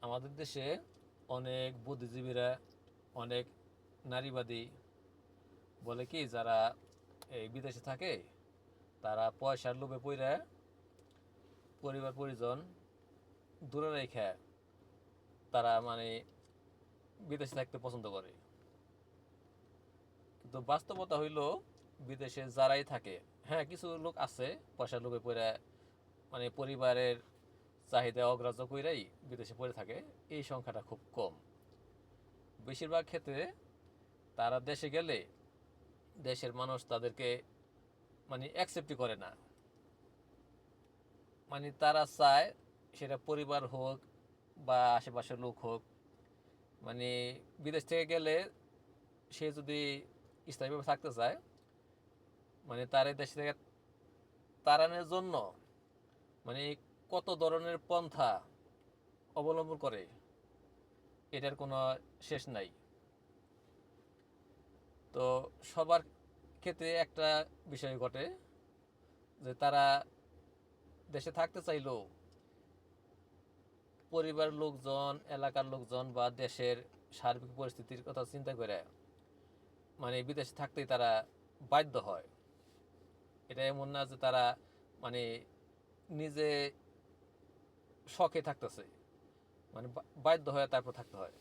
আমাদের দেশে অনেক বুদ্ধিজীবীরা, অনেক নারীবাদী বলে কি, যারা এই বিদেশে থাকে তারা পয়সার লোভে পইরা পরিবার পরিজন দূরে রেখে তারা বিদেশে থাকতে পছন্দ করে। কিন্তু বাস্তবতা হইল, বিদেশে যারাই থাকে, হ্যাঁ কিছু লোক আছে পয়সার লোভে পইরা পরিবারের চাহিদা অগ্রাহ্য কইরাই বিদেশে পড়ে থাকে, এই সংখ্যাটা খুব কম। বেশিরভাগ ক্ষেত্রে তারা দেশে গেলে দেশের মানুষ তাদেরকে অ্যাকসেপ্টই করে না। তারা চায়, সেটা পরিবার হোক বা আশেপাশের লোক হোক, মানে বিদেশ থেকে গেলে সে যদি স্থায়ীভাবে থাকতে চায়, তার এই দেশ থেকে তাড়ানোর জন্য মানে কত ধরনের পন্থা অবলম্বন করে, এটার কোনো শেষ নাই। তো সবার ক্ষেত্রে একটা বিষয় ঘটে যে তারা দেশে থাকতে চাইলেও পরিবার লোকজন, এলাকার লোকজন বা দেশের সার্বিক পরিস্থিতির কথা চিন্তা করে বিদেশে থাকতেই তারা বাধ্য হয়। এটা এমন না যে তারা মানে নিজে শখে থাকতেছে, বাধ্য হয়ে তারপর থাকতে হয়।